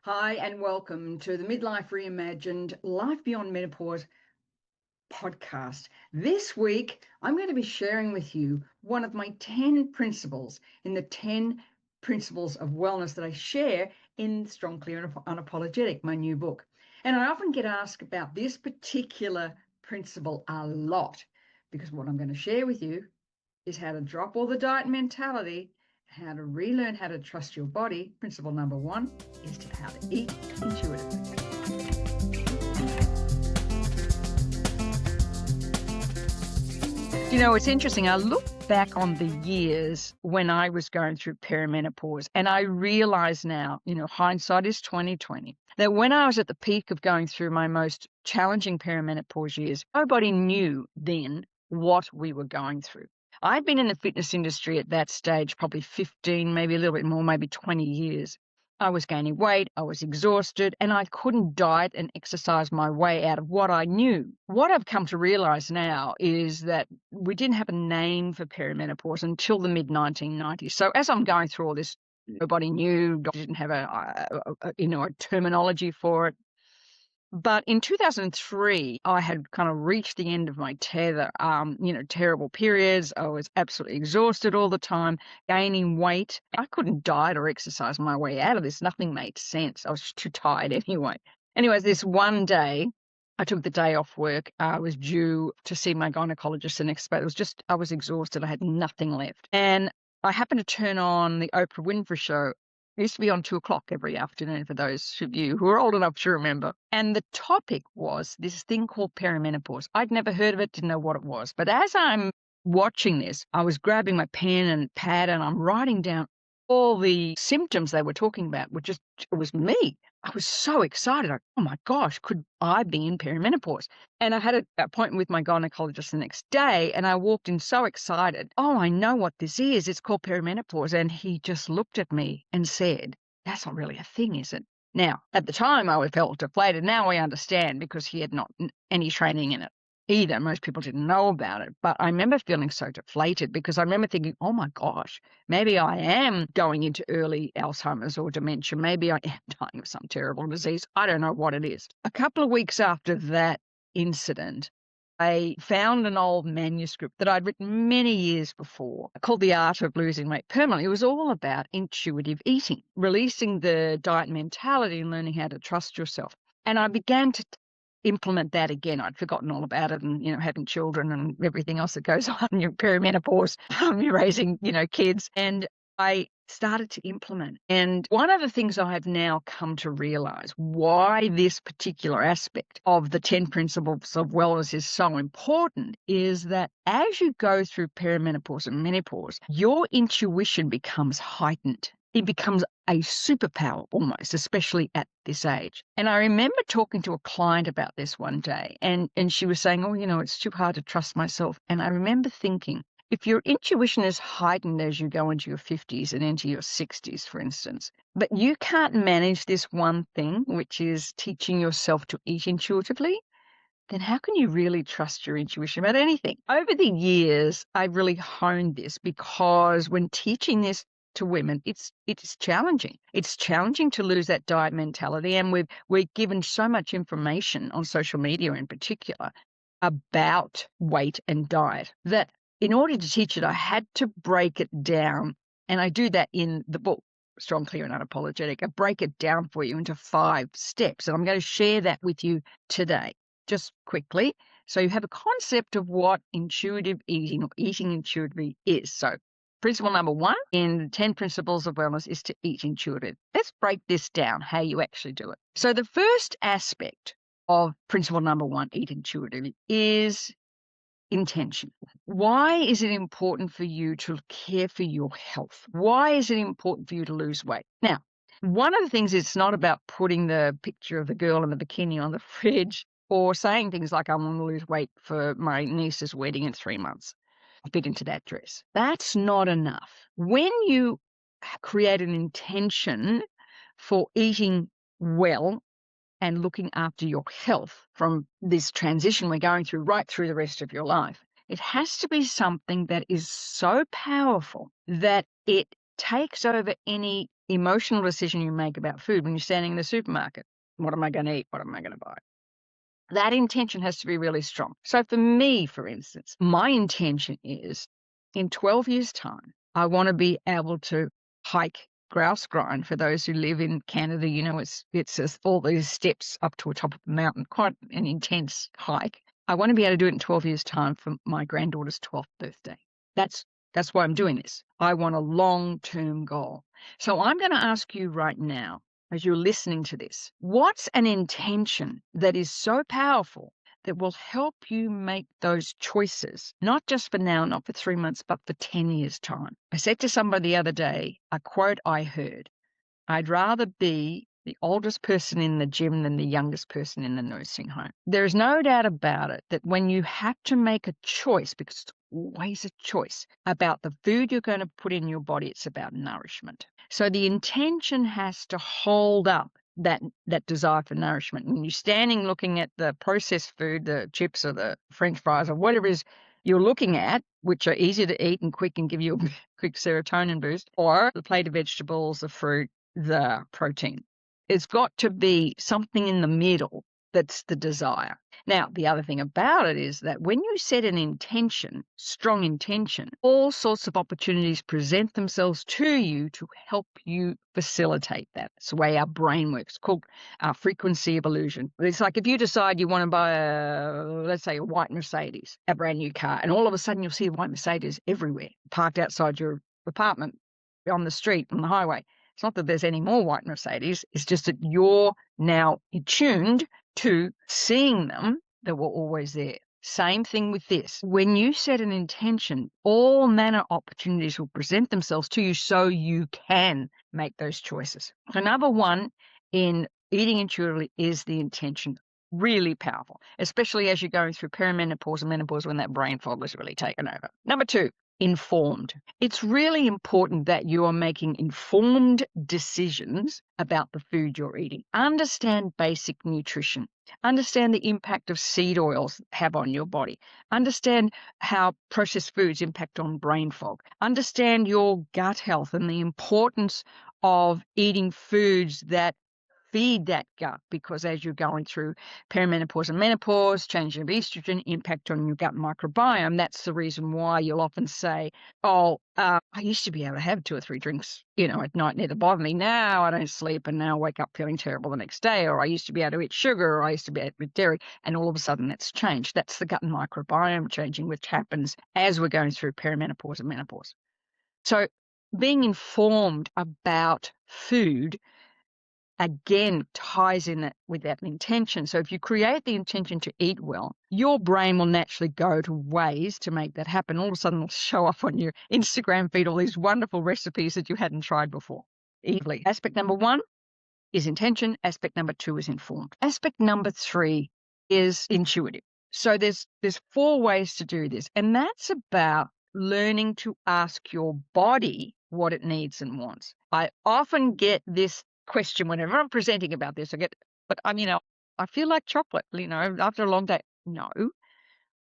Hi, and welcome to the Midlife Reimagined Life Beyond Menopause podcast. This week, I'm going to be sharing with you one of my 10 principles in the 10 principles of wellness that I share in Strong, Clear, and Unapologetic, my new book. And I often get asked about this particular principle a lot because what I'm going to share with you is how to drop all the diet mentality, how to relearn how to trust your body. Principle number one is how to eat intuitively. You know, it's interesting. I look back on the years when I was going through perimenopause, and I realize now, hindsight is 2020, that when I was at the peak of going through my most challenging perimenopause years, nobody knew then what we were going through. I'd been in the fitness industry at that stage, probably 15, maybe a little bit more, maybe 20 years. I was gaining weight, I was exhausted, and I couldn't diet and exercise my way out of what I knew. What I've come to realize now is that we didn't have a name for perimenopause until the mid-1990s. So as I'm going through all this, nobody knew, didn't have a terminology for it. But in 2003, I had kind of reached the end of my tether, terrible periods. I was absolutely exhausted all the time, gaining weight. I couldn't diet or exercise my way out of this. Nothing made sense. I was too tired anyway. Anyways, this one day, I took the day off work. I was due to see my gynecologist the next day. I was exhausted. I had nothing left. And I happened to turn on the Oprah Winfrey show. It used to be on 2:00 every afternoon for those of you who are old enough to remember. And the topic was this thing called perimenopause. I'd never heard of it, didn't know what it was. But as I'm watching this, I was grabbing my pen and pad and I'm writing down all the symptoms they were talking about, it was me. I was so excited. Oh my gosh, could I be in perimenopause? And I had an appointment with my gynecologist the next day and I walked in so excited. Oh, I know what this is. It's called perimenopause. And he just looked at me and said, that's not really a thing, is it? Now, at the time, I felt deflated. Now I understand because he had not any training in it either. Most people didn't know about it. But I remember feeling so deflated because I remember thinking, oh my gosh, maybe I am going into early Alzheimer's or dementia. Maybe I am dying of some terrible disease. I don't know what it is. A couple of weeks after that incident, I found an old manuscript that I'd written many years before called The Art of Losing Weight Permanently. It was all about intuitive eating, releasing the diet mentality and learning how to trust yourself. And I began to implement that again. I'd forgotten all about it and, having children and everything else that goes on, your perimenopause, you're raising, kids. And I started to implement. And one of the things I have now come to realize why this particular aspect of the 10 principles of wellness is so important is that as you go through perimenopause and menopause, your intuition becomes heightened. It becomes a superpower almost, especially at this age. And I remember talking to a client about this one day and she was saying, oh, it's too hard to trust myself. And I remember thinking, if your intuition is heightened as you go into your 50s and into your 60s, for instance, but you can't manage this one thing, which is teaching yourself to eat intuitively, then how can you really trust your intuition about anything? Over the years, I've really honed this because when teaching this to women, it's challenging. It's challenging to lose that diet mentality. And we're given so much information on social media in particular about weight and diet that in order to teach it, I had to break it down. And I do that in the book, Strong, Clear, and Unapologetic. I break it down for you into 5 steps. And I'm going to share that with you today, just quickly, so you have a concept of what intuitive eating or eating intuitively is. So principle number 1 in the 10 principles of wellness is to eat intuitive. Let's break this down, how you actually do it. So the first aspect of principle number 1, eat intuitively, is intention. Why is it important for you to care for your health? Why is it important for you to lose weight? Now, one of the things, it's not about putting the picture of the girl in the bikini on the fridge or saying things like, I want to lose weight for my niece's wedding in 3 months. I'll fit into that dress. That's not enough. When you create an intention for eating well and looking after your health from this transition we're going through right through the rest of your life, it has to be something that is so powerful that it takes over any emotional decision you make about food when you're standing in the supermarket. What am I going to eat? What am I going to buy? That intention has to be really strong. So for me, for instance, my intention is in 12 years' time, I want to be able to hike grouse grind. For those who live in Canada, you know, it's all these steps up to the top of the mountain, quite an intense hike. I want to be able to do it in 12 years' time for my granddaughter's 12th birthday. That's why I'm doing this. I want a long-term goal. So I'm going to ask you right now, as you're listening to this, what's an intention that is so powerful that will help you make those choices, not just for now, not for 3 months, but for 10 years' time? I said to somebody the other day, a quote I heard, I'd rather be the oldest person in the gym than the youngest person in the nursing home. There is no doubt about it that when you have to make a choice, because it's always a choice, about the food you're going to put in your body, it's about nourishment. So the intention has to hold up that desire for nourishment. When you're standing looking at the processed food, the chips or the French fries or whatever it is you're looking at, which are easy to eat and quick and give you a quick serotonin boost, or the plate of vegetables, the fruit, the protein. It's got to be something in the middle that's the desire. Now, the other thing about it is that when you set an intention, strong intention, all sorts of opportunities present themselves to you to help you facilitate that. It's the way our brain works. It's called frequency of illusion. It's like if you decide you want to buy, let's say, a white Mercedes, a brand new car, and all of a sudden you'll see a white Mercedes everywhere, parked outside your apartment, on the street, on the highway. It's not that there's any more white Mercedes. It's just that you're now attuned to seeing them that were always there. Same thing with this. When you set an intention, all manner opportunities will present themselves to you so you can make those choices. So number one in eating intuitively is the intention. Really powerful, especially as you're going through perimenopause and menopause when that brain fog is really taken over. Number two, informed. It's really important that you are making informed decisions about the food you're eating. Understand basic nutrition. Understand the impact of seed oils have on your body. Understand how processed foods impact on brain fog. Understand your gut health and the importance of eating foods that feed that gut, because as you're going through perimenopause and menopause, changing of estrogen, impact on your gut microbiome, that's the reason why you'll often say, I used to be able to have 2 or 3 drinks, at night, never bother me. Now I don't sleep and now I wake up feeling terrible the next day. Or I used to be able to eat sugar, or I used to be able to eat dairy. And all of a sudden that's changed. That's the gut microbiome changing, which happens as we're going through perimenopause and menopause. So being informed about food again ties in with that intention. So if you create the intention to eat well, your brain will naturally go to ways to make that happen. All of a sudden it'll show up on your Instagram feed all these wonderful recipes that you hadn't tried before. Easily. Aspect number 1 is intention. Aspect number 2 is informed. Aspect number 3 is intuitive. So there's 4 ways to do this, and that's about learning to ask your body what it needs and wants. I often get this question whenever I'm presenting about this. I feel like chocolate, after a long day. No.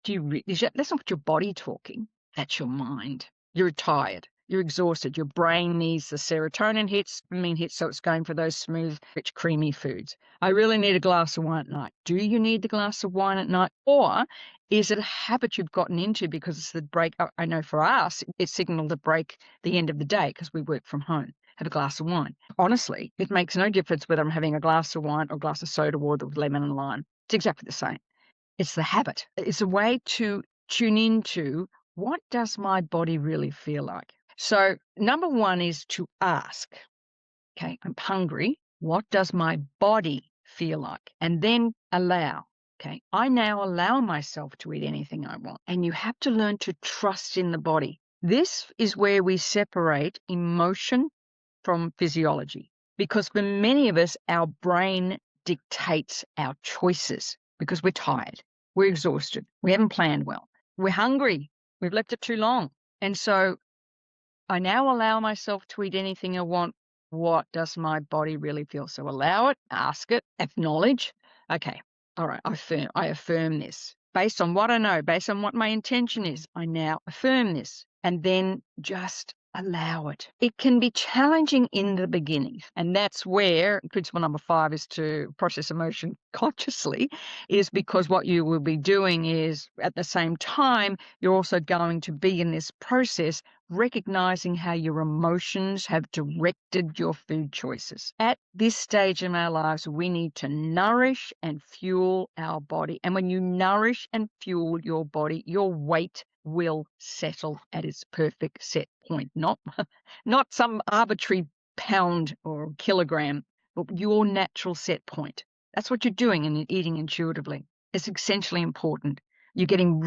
That's not your body talking. That's your mind. You're tired. You're exhausted. Your brain needs the serotonin hits, so it's going for those smooth, rich, creamy foods. I really need a glass of wine at night. Do you need the glass of wine at night? Or is it a habit you've gotten into because it's the break? I know for us, it's signaled to break the end of the day because we work from home. Have a glass of wine. Honestly, it makes no difference whether I'm having a glass of wine or a glass of soda water with lemon and lime. It's exactly the same. It's the habit. It's a way to tune into, what does my body really feel like? So number 1 is to ask, okay, I'm hungry. What does my body feel like? And then allow. Okay, I now allow myself to eat anything I want. And you have to learn to trust in the body. This is where we separate emotion from physiology, because for many of us, our brain dictates our choices because we're tired, we're exhausted, we haven't planned well, we're hungry, we've left it too long. And so I now allow myself to eat anything I want. What does my body really feel? So allow it, ask it, acknowledge. Okay, all right, I affirm this. Based on what I know, based on what my intention is, I now affirm this. And then just Allow it. It can be challenging in the beginning. And that's where principle number 5 is to process emotion consciously, is because what you will be doing is at the same time, you're also going to be in this process recognizing how your emotions have directed your food choices. At this stage in our lives, we need to nourish and fuel our body. And when you nourish and fuel your body, your weight will settle at its perfect set point, not some arbitrary pound or kilogram, but your natural set point. That's what you're doing in eating intuitively. It's essentially important. You're getting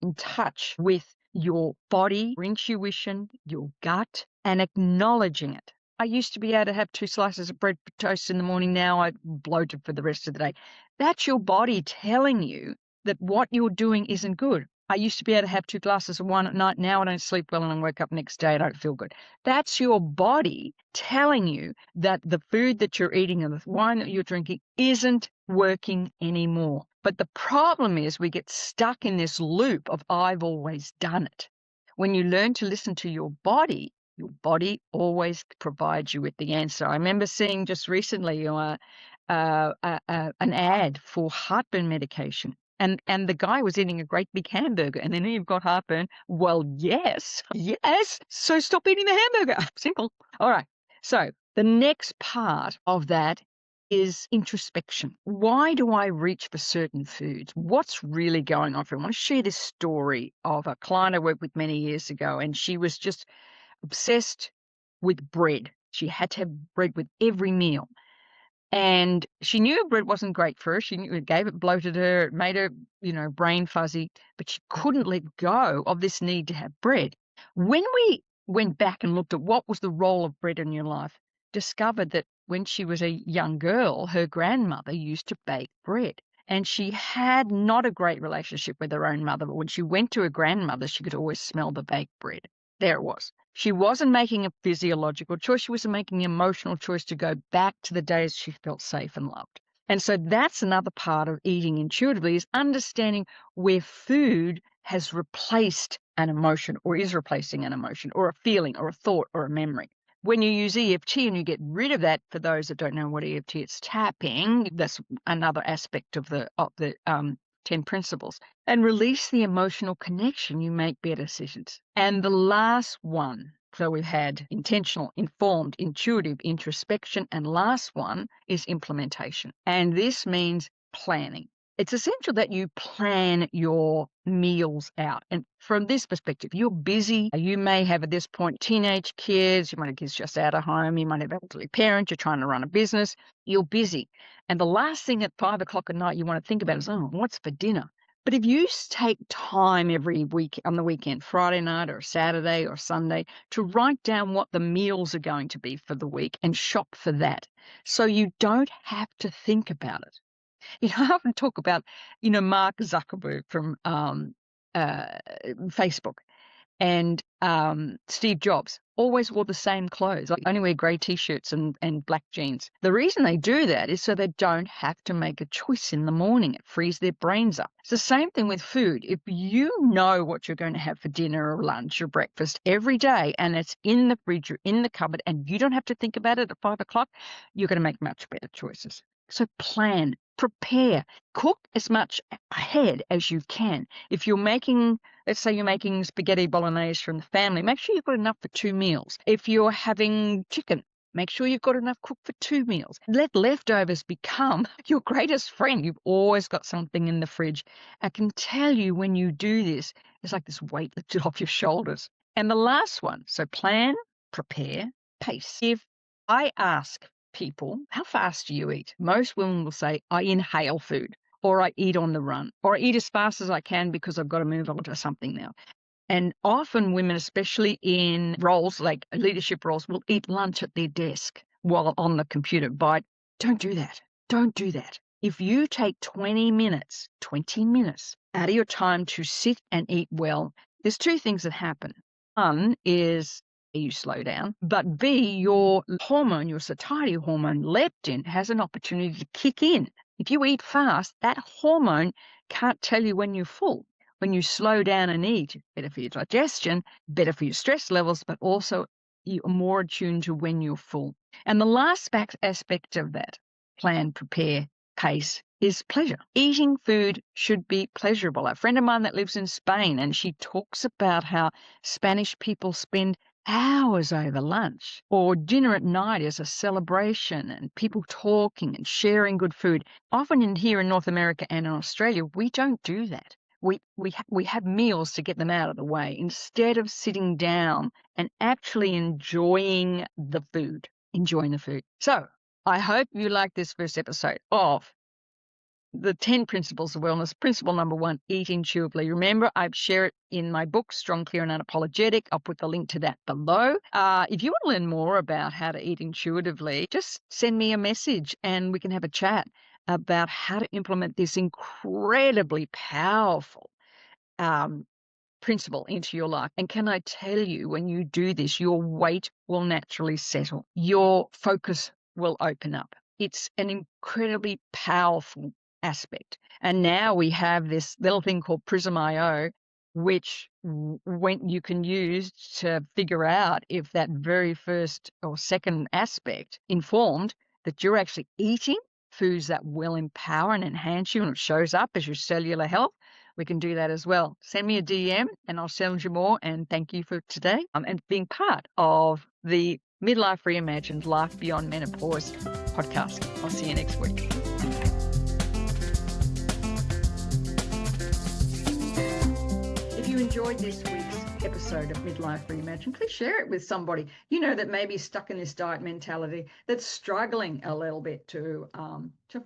in touch with your body, your intuition, your gut, and acknowledging it. I used to be able to have 2 slices of bread for toast in the morning. Now I'm bloated for the rest of the day. That's your body telling you that what you're doing isn't good. I used to be able to have 2 glasses of wine at night. Now I don't sleep well and I wake up next day, I don't feel good. That's your body telling you that the food that you're eating and the wine that you're drinking isn't working anymore. But the problem is we get stuck in this loop of I've always done it. When you learn to listen to your body always provides you with the answer. I remember seeing just recently an ad for heartburn medication. And the guy was eating a great big hamburger, and then you've got heartburn. Well, yes. So stop eating the hamburger. Simple. All right. So the next part of that is introspection. Why do I reach for certain foods? What's really going on for me? I want to share this story of a client I worked with many years ago, and she was just obsessed with bread. She had to have bread with every meal. And she knew bread wasn't great for her. She knew it bloated her, it made her, brain fuzzy, but she couldn't let go of this need to have bread. When we went back and looked at what was the role of bread in your life, discovered that when she was a young girl, her grandmother used to bake bread. And she had not a great relationship with her own mother, but when she went to her grandmother, she could always smell the baked bread. There it was. She wasn't making a physiological choice. She was making an emotional choice to go back to the days she felt safe and loved. And so that's another part of eating intuitively, is understanding where food has replaced an emotion or is replacing an emotion or a feeling or a thought or a memory. When you use EFT and you get rid of that, for those that don't know what EFT is, tapping, that's another aspect of the 10 principles, and release the emotional connection, you make better decisions. And the last one, so we've had intentional, informed, intuitive, introspection, and last one is implementation. And this means planning. It's essential that you plan your meals out. And from this perspective, you're busy. You may have at this point teenage kids. You might have kids just out of home. You might have elderly parents. You're trying to run a business. You're busy. And the last thing at 5 o'clock at night you want to think about is, what's for dinner? But if you take time every week on the weekend, Friday night or Saturday or Sunday, to write down what the meals are going to be for the week and shop for that, so you don't have to think about it. I often talk about, Mark Zuckerberg from Facebook and Steve Jobs always wore the same clothes, like only wear grey T-shirts and black jeans. The reason they do that is so they don't have to make a choice in the morning. It frees their brains up. It's the same thing with food. If you know what you're going to have for dinner or lunch or breakfast every day, and it's in the fridge or in the cupboard, and you don't have to think about it at 5 o'clock, you're going to make much better choices. So plan, prepare, cook as much ahead as you can. If you're making, let's say you're making spaghetti bolognese from the family, make sure you've got enough for 2 meals. If you're having chicken, make sure you've got enough cooked for 2 meals. Let leftovers become your greatest friend. You've always got something in the fridge. I can tell you when you do this, it's like this weight lifted off your shoulders. And the last one, so plan, prepare, pace. If I ask people, how fast do you eat? Most women will say, I inhale food, or I eat on the run, or I eat as fast as I can because I've got to move on to something now. And often women, especially in roles like leadership roles, will eat lunch at their desk while on the computer. But don't do that. Don't do that. If you take 20 minutes out of your time to sit and eat well, there's 2 things that happen. One is you slow down, but B, your hormone, your satiety hormone, leptin, has an opportunity to kick in. If you eat fast, that hormone can't tell you when you're full. when you slow down and eat, better for your digestion, better for your stress levels, but also you're more attuned to when you're full. And the last aspect of that plan, prepare, pace is pleasure. Eating food should be pleasurable. A friend of mine that lives in Spain, and she talks about how Spanish people spend hours over lunch, or dinner at night is a celebration and people talking and sharing good food. Often here in North America and in Australia, we don't do that. We have meals to get them out of the way instead of sitting down and actually enjoying the food. So I hope you like this first episode of the 10 principles of wellness. Principle number 1, eat intuitively. Remember, I share it in my book, Strong, Clear and Unapologetic. I'll put the link to that below. If you want to learn more about how to eat intuitively, just send me a message and we can have a chat about how to implement this incredibly powerful principle into your life. And can I tell you, when you do this, your weight will naturally settle. Your focus will open up. It's an incredibly powerful aspect. And now we have this little thing called Prism.io, which when you can use to figure out if that very first or second aspect informed that you're actually eating foods that will empower and enhance you, and it shows up as your cellular health. We can do that as well. Send me a DM and I'll send you more. And thank you for today and being part of the Midlife Reimagined Life Beyond Menopause podcast. I'll see you next week. If you enjoyed this week's episode of Midlife Reimagined, please share it with somebody you know that may be stuck in this diet mentality, that's struggling a little bit to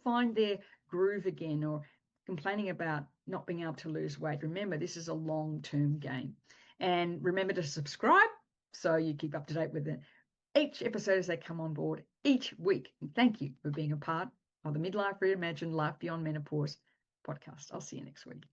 find their groove again, or complaining about not being able to lose weight. Remember, this is a long-term game. And remember to subscribe so you keep up to date with each episode as they come on board each week. And thank you for being a part of the Midlife Reimagined Life Beyond Menopause podcast. I'll see you next week.